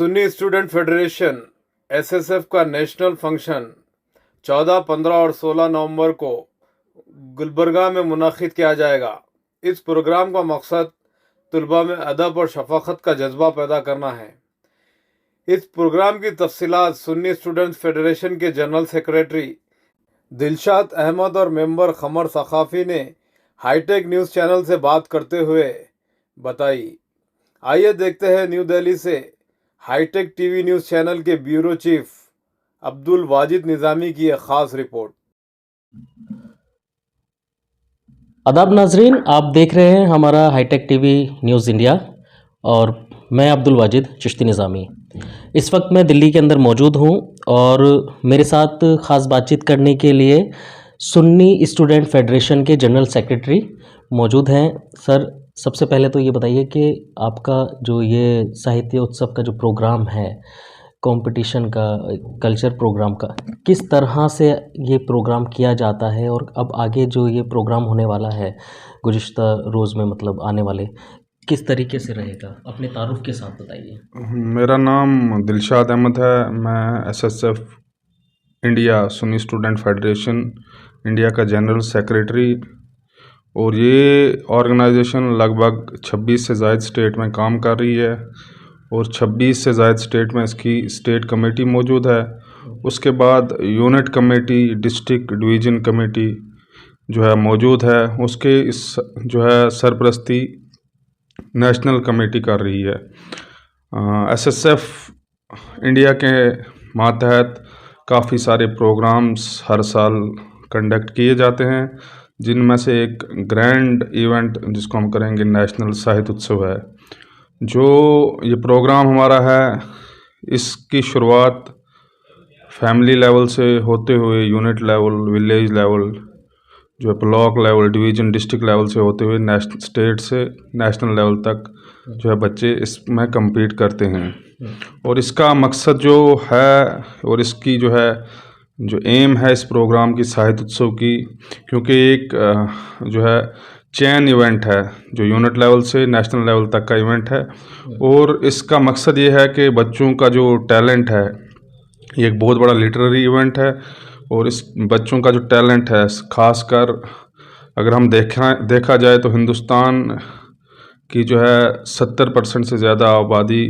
Sunni student federation SSF का national function 14, 15 और 16 नवंबर को गुलबर्गा में मुनक़िद किया जाएगा। इस प्रोग्राम का मकसद तुलबा में अदब और शफ़क़त का जज्बा पैदा करना है। इस प्रोग्राम की तफ़सीलात सुन्नी स्टूडेंट फेडरेशन के जनरल सेक्रेटरी दिलशाद अहमद और मेंबर क़मर सक़ाफ़ी ने हाईटेक न्यूज़ चैनल से बात करते हुए बताई। आइए देखते हैं न्यू दिल्ली से हाईटेक टीवी न्यूज़ चैनल के ब्यूरो चीफ अब्दुल वाजिद निज़ामी की एक ख़ास रिपोर्ट। आदाब नाजरीन, आप देख रहे हैं हमारा हाईटेक टीवी न्यूज़ इंडिया और मैं अब्दुल वाजिद चिश्ती निज़ामी। इस वक्त मैं दिल्ली के अंदर मौजूद हूं और मेरे साथ ख़ास बातचीत करने के लिए सुन्नी स्टूडेंट फेडरेशन के जनरल सेक्रेटरी मौजूद हैं। सर, सबसे पहले तो ये बताइए कि आपका जो ये साहित्य उत्सव का जो प्रोग्राम है, कंपटीशन का, कल्चर प्रोग्राम का, किस तरह से ये प्रोग्राम किया जाता है और अब आगे जो ये प्रोग्राम होने वाला है गुज़िश्ता रोज़ में, मतलब आने वाले, किस तरीके से रहेगा? अपने तारुफ के साथ बताइए। मेरा नाम दिलशाद अहमद है। मैं SSF India Sunni student federation India का जनरल सेक्रेटरी, और ये ऑर्गेनाइजेशन लगभग 26 से ज़ायद स्टेट में काम कर रही है और 26 से ज़ायद स्टेट में इसकी स्टेट कमेटी मौजूद है। उसके बाद unit committee, district division committee जो है मौजूद है। उसके इस जो है सरपरस्ती नेशनल कमेटी कर रही है। एसएसएफ इंडिया के मातहत काफ़ी सारे प्रोग्राम्स हर साल कंडक्ट किए जाते हैं, जिनमें से एक ग्रैंड इवेंट जिसको हम करेंगे नेशनल साहित्य उत्सव है। जो ये प्रोग्राम हमारा है, इसकी शुरुआत फैमिली लेवल से होते हुए यूनिट लेवल, विलेज लेवल, जो है block level, division, district level से होते हुए नेशनल स्टेट से नेशनल लेवल तक जो है बच्चे इसमें compete करते हैं। और इसका मकसद जो है और इसकी जो एम है इस प्रोग्राम की, साहित्य उत्सव की, क्योंकि एक जो है चेन इवेंट है जो यूनिट लेवल से नेशनल लेवल तक का इवेंट है। और इसका मकसद ये है कि बच्चों का जो टैलेंट है, ये एक बहुत बड़ा लिटरेरी इवेंट है, और इस बच्चों का जो टैलेंट है, ख़ासकर अगर हम देखा जाए तो हिंदुस्तान की जो है 70% से ज़्यादा आबादी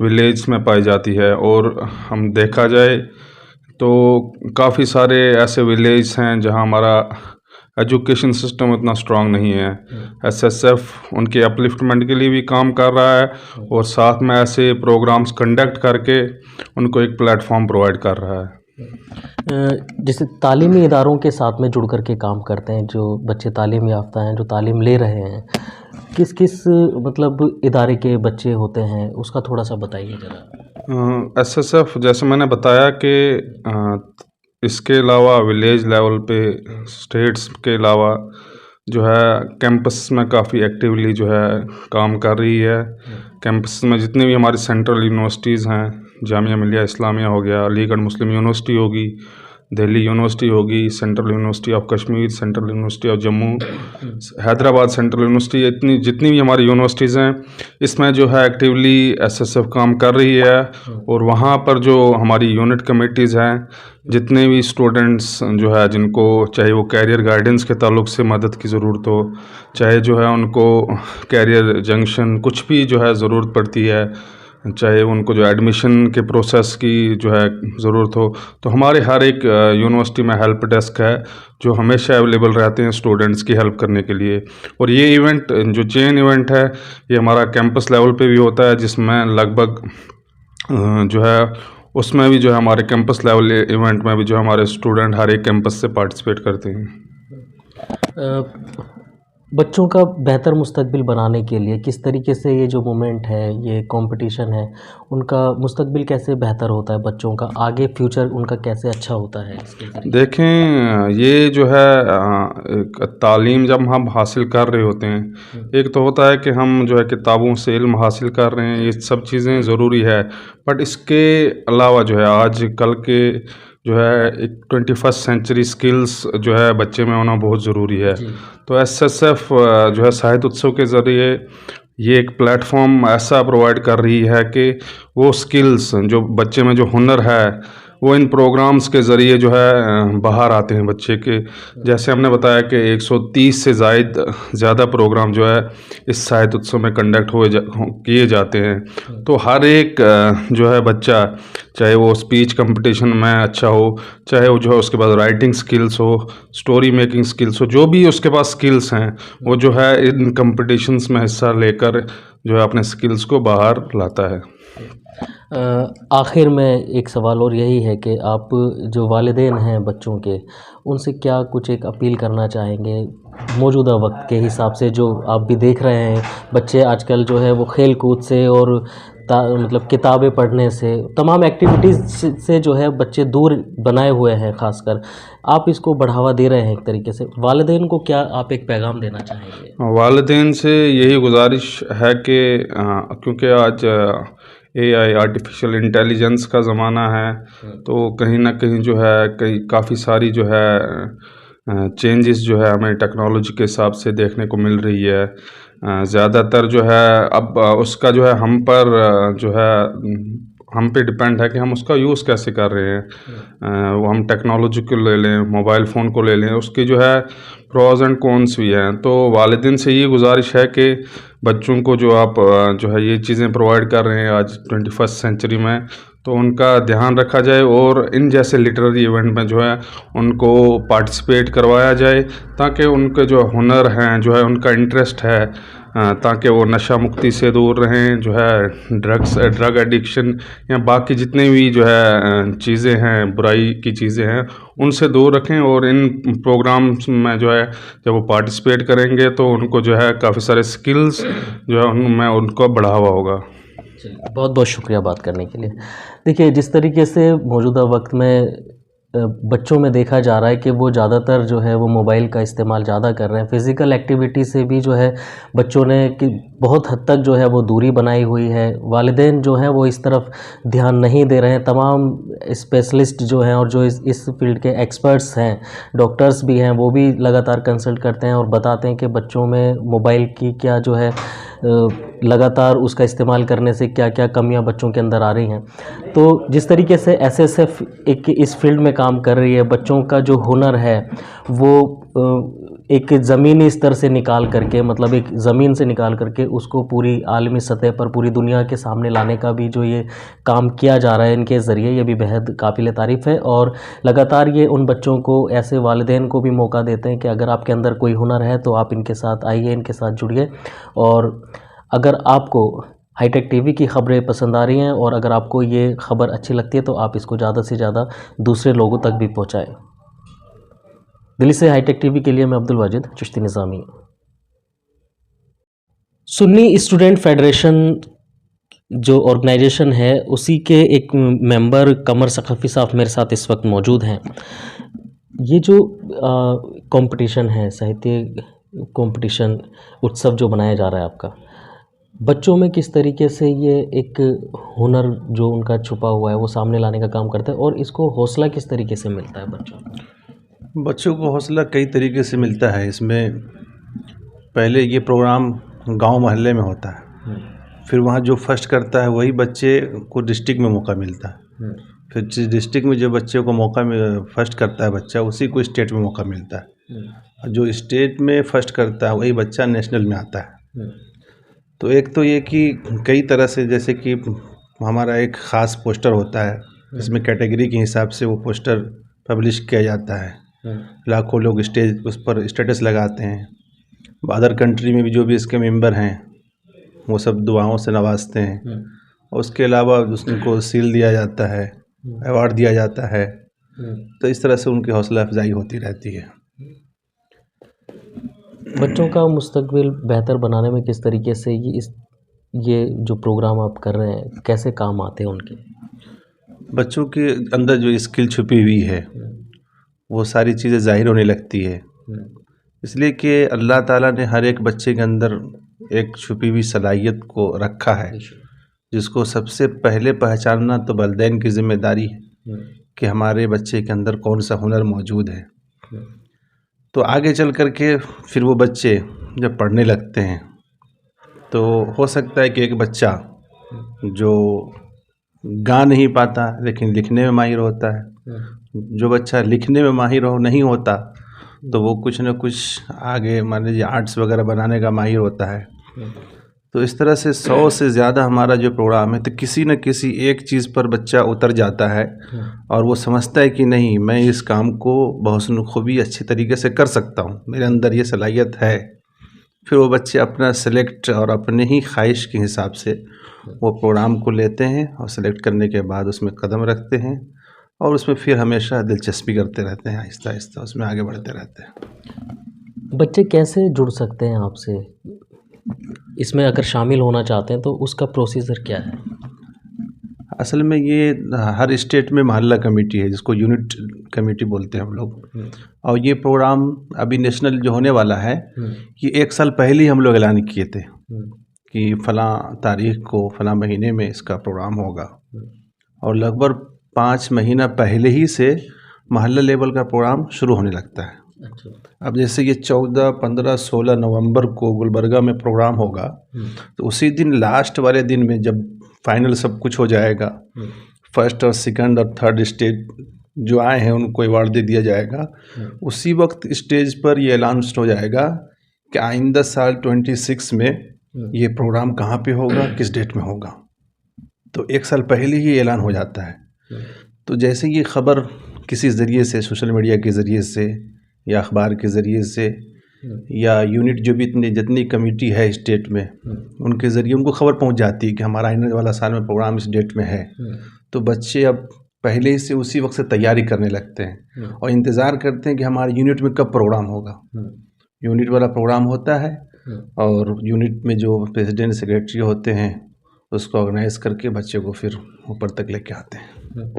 विलेज में पाई जाती है। और हम देखा जाए तो काफ़ी सारे ऐसे विलेज हैं जहां हमारा एजुकेशन सिस्टम उतना स्ट्रांग नहीं है। एसएसएफ उनके अपलिफ्टमेंट के लिए भी काम कर रहा है और साथ में ऐसे प्रोग्राम्स कंडक्ट करके उनको एक प्लेटफॉर्म प्रोवाइड कर रहा है। जैसे तालीमी इदारों के साथ में जुड़ कर के काम करते हैं, जो बच्चे तालीम याफ्ता हैं, जो तालीम ले रहे हैं, किस किस मतलब इदारे के बच्चे होते हैं, उसका थोड़ा सा बताइए ज़रा। एसएसएफ, जैसे मैंने बताया कि इसके अलावा विलेज लेवल पे, स्टेट्स के अलावा जो है कैंपस में काफ़ी एक्टिवली जो है काम कर रही है। कैंपस में जितनी भी हमारी सेंट्रल यूनिवर्सिटीज़ हैं, जामिया मिलिया इस्लामिया हो गया, अलीगढ़ मुस्लिम यूनिवर्सिटी होगी, दिल्ली यूनिवर्सिटी होगी, central university of Kashmir, central university of Jammu, Hyderabad central university, इतनी जितनी भी हमारी यूनिवर्सिटीज़ हैं, इसमें जो है एक्टिवली एसएसएफ काम कर रही है। और वहाँ पर जो हमारी यूनिट कमेटीज़ हैं, जितने भी स्टूडेंट्स जो है जिनको चाहे वो कैरियर गाइडेंस के ताल्लुक से मदद की ज़रूरत हो, चाहे जो है उनको कैरियर जंक्शन कुछ भी जो है ज़रूरत पड़ती है, चाहे उनको जो एडमिशन के प्रोसेस की जो है ज़रूरत हो, तो हमारे हर एक यूनिवर्सिटी में हेल्प डेस्क है जो हमेशा अवेलेबल रहते हैं स्टूडेंट्स की हेल्प करने के लिए। और ये इवेंट जो चेन इवेंट है, ये हमारा कैंपस लेवल पे भी होता है, जिसमें लगभग जो है उसमें भी जो है हमारे कैंपस लेवल इवेंट में भी जो हमारे स्टूडेंट हर एक कैंपस से पार्टिसिपेट करते हैं। बच्चों का बेहतर मुस्तकबिल बनाने के लिए किस तरीके से ये जो मूवमेंट है, ये कंपटीशन है, उनका मुस्तकबिल कैसे बेहतर होता है, बच्चों का आगे फ्यूचर उनका कैसे अच्छा होता है? देखें, ये जो है एक तालीम जब हम हासिल कर रहे होते हैं, एक तो होता है कि हम जो है किताबों से इल्म हासिल कर रहे हैं, ये सब चीज़ें ज़रूरी है, बट इसके अलावा जो है आज कल के जो है एक 21st सेंचुरी स्किल्स जो है बच्चे में होना बहुत ज़रूरी है। तो एसएसएफ जो है साहित्य उत्सव के ज़रिए ये एक प्लेटफॉर्म ऐसा प्रोवाइड कर रही है कि वो स्किल्स जो बच्चे में जो हुनर है वो इन प्रोग्राम्स के ज़रिए जो है बाहर आते हैं बच्चे के। जैसे हमने बताया कि 130 से ज़्यादा प्रोग्राम जो है इस साहित्य उत्सव में कंडक्ट किए जाते हैं। तो हर एक जो है बच्चा, चाहे वो स्पीच कंपटीशन में अच्छा हो, चाहे वो जो है उसके पास राइटिंग स्किल्स हो, स्टोरी मेकिंग स्किल्स हो, जो भी उसके पास स्किल्स हैं वो जो है इन कंपटीशंस में हिस्सा लेकर जो है अपने स्किल्स को बाहर लाता है। आखिर में एक सवाल और यही है कि आप जो वालिदैन हैं बच्चों के, उनसे क्या कुछ एक अपील करना चाहेंगे मौजूदा वक्त के हिसाब से? जो आप भी देख रहे हैं बच्चे आजकल जो है वो खेल कूद से और मतलब किताबें पढ़ने से, तमाम एक्टिविटीज़ से जो है बच्चे दूर बनाए हुए हैं। ख़ासकर आप इसको बढ़ावा दे रहे हैं एक तरीके से, वालिदैन को क्या आप एक पैगाम देना चाहेंगे? वालिदैन से यही गुजारिश है कि क्योंकि आज AI आर्टिफिशियल इंटेलिजेंस का ज़माना है, तो कहीं ना कहीं जो है काफ़ी सारी जो है चेंजेस जो है हमें टेक्नोलॉजी के हिसाब से देखने को मिल रही है। ज़्यादातर जो है अब उसका जो है हम पर जो है हम पे डिपेंड है कि हम उसका यूज़ कैसे कर रहे हैं। वो हम टेक्नोलॉजी को ले लें, मोबाइल फ़ोन को ले लें, उसकी जो है प्रोज एंड कॉन्स भी हैं। तो वालिदैन से ये गुजारिश है कि बच्चों को जो आप जो है ये चीज़ें प्रोवाइड कर रहे हैं आज 21st सेंचुरी में, तो उनका ध्यान रखा जाए और इन जैसे लिटरेरी इवेंट में जो है उनको पार्टिसिपेट करवाया जाए, ताकि उनके जो हुनर हैं, जो है उनका इंटरेस्ट है, ताकि वो नशा मुक्ति से दूर रहें, जो है ड्रग एडिक्शन या बाकी जितनी भी जो है चीज़ें हैं, बुराई की चीज़ें हैं, उनसे दूर रखें। और इन प्रोग्राम्स में जो है जब वो पार्टिसिपेट करेंगे तो उनको जो है काफ़ी सारे स्किल्स जो है उनमें उनको बढ़ावा होगा। बहुत बहुत शुक्रिया बात करने के लिए। देखिए, जिस तरीके से मौजूदा वक्त में बच्चों में देखा जा रहा है कि वो ज़्यादातर जो है वो मोबाइल का इस्तेमाल ज़्यादा कर रहे हैं, फ़िज़िकल एक्टिविटी से भी जो है बच्चों ने कि बहुत हद तक जो है वो दूरी बनाई हुई है। वालिदैन जो हैं वो इस तरफ ध्यान नहीं दे रहे हैं। तमाम स्पेशलिस्ट जो हैं और जो इस फील्ड के एक्सपर्ट्स हैं, डॉक्टर्स भी हैं, वो भी लगातार कंसल्ट करते हैं और बताते हैं कि बच्चों में मोबाइल की क्या जो है लगातार उसका इस्तेमाल करने से क्या क्या कमियां बच्चों के अंदर आ रही हैं। तो जिस तरीके से SSF एक इस फील्ड में काम कर रही है, बच्चों का जो हुनर है वो एक ज़मीनी स्तर से निकाल करके, मतलब एक ज़मीन से निकाल करके उसको पूरी आलमी सतह पर पूरी दुनिया के सामने लाने का भी जो ये काम किया जा रहा है इनके ज़रिए, ये भी बेहद काबिल तारीफ़ है। और लगातार ये उन बच्चों को, ऐसे वालिदैन को भी मौका देते हैं कि अगर आपके अंदर कोई हुनर है तो आप इनके साथ आइए, इनके साथ जुड़िए। और अगर आपको हाईटेक टीवी की ख़बरें पसंद आ रही हैं और अगर आपको ये ख़बर अच्छी लगती है तो आप इसको ज़्यादा से ज़्यादा दूसरे लोगों तक भी पहुँचाएँ। दिल्ली से हाईटेक टीवी के लिए मैं अब्दुल वाजिद चिश्ती निज़ामी। सुन्नी स्टूडेंट फेडरेशन जो ऑर्गेनाइजेशन है उसी के एक मेंबर कमर सक़फ़ी साहब मेरे साथ इस वक्त मौजूद हैं। ये जो कंपटीशन है, साहित्य कंपटीशन उत्सव जो बनाया जा रहा है आपका, बच्चों में किस तरीके से ये एक हुनर जो उनका छुपा हुआ है वो सामने लाने का काम करता है और इसको हौसला किस तरीके से मिलता है बच्चों को? बच्चों को हौसला कई तरीके से मिलता है। इसमें पहले ये प्रोग्राम गांव मोहल्ले में होता है, फिर वहाँ जो फर्स्ट करता है वही बच्चे को डिस्ट्रिक्ट में मौका मिलता है, फिर जिस डिस्ट्रिक्ट में जो बच्चे को मौका फर्स्ट करता है बच्चा, उसी को स्टेट में मौका मिलता है। जो स्टेट में फर्स्ट करता है वही बच्चा नेशनल में आता है। तो एक तो ये कि कई तरह से, जैसे कि हमारा एक ख़ास पोस्टर होता है जिसमें कैटेगरी के हिसाब से वो पोस्टर पब्लिश किया जाता है। लाखों लोग स्टेज उस पर स्टेटस लगाते हैं। अदर कंट्री में भी जो भी इसके मेंबर हैं वो सब दुआओं से नवाजते हैं। और उसके अलावा उसको सील दिया जाता है, अवार्ड दिया जाता है। तो इस तरह से उनकी हौसला अफजाई होती रहती है। बच्चों का मुस्तकबिल बेहतर बनाने में किस तरीके से ये जो प्रोग्राम आप कर रहे हैं कैसे काम आते हैं उनके? बच्चों के अंदर जो स्किल छुपी हुई है वो सारी चीज़ें ज़ाहिर होने लगती है, इसलिए कि अल्लाह ताला ने हर एक बच्चे के अंदर एक छुपी हुई सलाहियत को रखा है, जिसको सबसे पहले पहचानना तो वालिदैन की जिम्मेदारी है कि हमारे बच्चे के अंदर कौन सा हुनर मौजूद है। तो आगे चल कर के फिर वो बच्चे जब पढ़ने लगते हैं तो हो सकता है कि एक बच्चा जो गा नहीं पाता लेकिन लिखने में माहिर होता है, जो बच्चा लिखने में माहिर नहीं होता तो वो कुछ न कुछ आगे मान लीजिए आर्ट्स वगैरह बनाने का माहिर होता है। तो इस तरह से 100 से ज़्यादा हमारा जो प्रोग्राम है, तो किसी न किसी एक चीज़ पर बच्चा उतर जाता है और वो समझता है कि नहीं, मैं इस काम को बहुत खूबी अच्छी तरीके से कर सकता हूँ, मेरे अंदर ये सलाहियत है। फिर वो बच्चे अपना सेलेक्ट और अपने ही ख्वाहिश के हिसाब से वो प्रोग्राम को लेते हैं और सेलेक्ट करने के बाद उसमें कदम रखते हैं और उसमें फिर हमेशा दिलचस्पी करते रहते हैं, आहिस्ता आहिस्ता उसमें आगे बढ़ते रहते हैं। बच्चे कैसे जुड़ सकते हैं आपसे? इसमें अगर शामिल होना चाहते हैं तो उसका प्रोसीजर क्या है? असल में ये हर स्टेट में मोहल्ला कमेटी है, जिसको यूनिट कमेटी बोलते हैं हम लोग। और ये प्रोग्राम अभी नेशनल जो होने वाला है, ये 1 साल पहले ही हम लोग ऐलान किए थे कि फ़लाँ तारीख को फ़लाँ महीने में इसका प्रोग्राम होगा। और लगभग 5 महीना पहले ही से मोहल्ला लेवल का प्रोग्राम शुरू होने लगता है। अब जैसे ये 14, 15, 16 नवंबर को गुलबर्गा में प्रोग्राम होगा, तो उसी दिन लास्ट वाले दिन में जब फाइनल सब कुछ हो जाएगा, फर्स्ट और सेकंड और थर्ड स्टेज जो आए हैं उनको अवार्ड दे दिया जाएगा। उसी वक्त स्टेज पर ये अनाउंस हो जाएगा कि आइंदा साल 26 में ये प्रोग्राम कहाँ पे होगा, किस डेट में होगा। तो 1 साल पहले ही ऐलान हो जाता है। तो जैसे ये ख़बर किसी ज़रिए से, सोशल मीडिया के ज़रिए से या अखबार के ज़रिए से या यूनिट जो भी जितनी कमेटी है स्टेट में, उनके ज़रिए उनको ख़बर पहुंच जाती है कि हमारा आने वाला साल में प्रोग्राम इस डेट में है। तो बच्चे अब पहले से उसी वक्त से तैयारी करने लगते हैं और इंतज़ार करते हैं कि हमारे यूनिट में कब प्रोग्राम होगा। यूनिट वाला प्रोग्राम होता है और यूनिट में जो प्रेसिडेंट सेक्रेटरी होते हैं उसको ऑर्गेनाइज करके बच्चे को फिर ऊपर तक लेके आते हैं।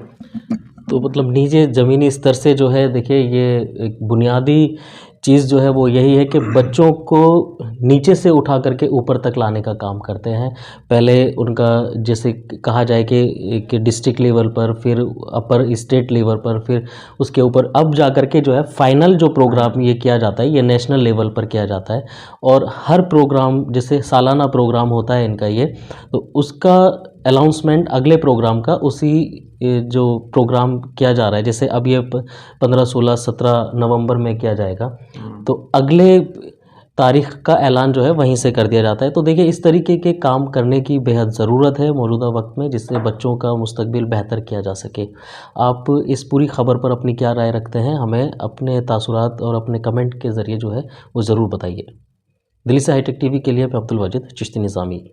तो मतलब नीचे ज़मीनी स्तर से जो है, देखिए ये एक बुनियादी चीज़ जो है वो यही है कि बच्चों को नीचे से उठा करके ऊपर तक लाने का काम करते हैं। पहले उनका जैसे कहा जाए कि डिस्ट्रिक्ट लेवल पर, फिर अपर स्टेट लेवल पर, फिर उसके ऊपर अब जा कर के जो है फाइनल जो प्रोग्राम ये किया जाता है, ये नेशनल लेवल पर किया जाता है। और हर प्रोग्राम, जैसे सालाना प्रोग्राम होता है इनका ये, तो उसका अनाउंसमेंट अगले प्रोग्राम का उसी जो प्रोग्राम किया जा रहा है, जैसे अब ये 15, 16, 17 नवंबर में किया जाएगा, तो अगले तारीख का ऐलान जो है वहीं से कर दिया जाता है। तो देखिए इस तरीके के काम करने की बेहद ज़रूरत है मौजूदा वक्त में, जिससे बच्चों का मुस्तकबिल बेहतर किया जा सके। आप इस पूरी ख़बर पर अपनी क्या राय रखते हैं? हमें अपने तासुरात और अपने कमेंट के ज़रिए जो है वो ज़रूर बताइए। दिल्ली से हाईटेक टीवी के लिए मैं अब्दुल वाजिद चिश्ती निज़ामी।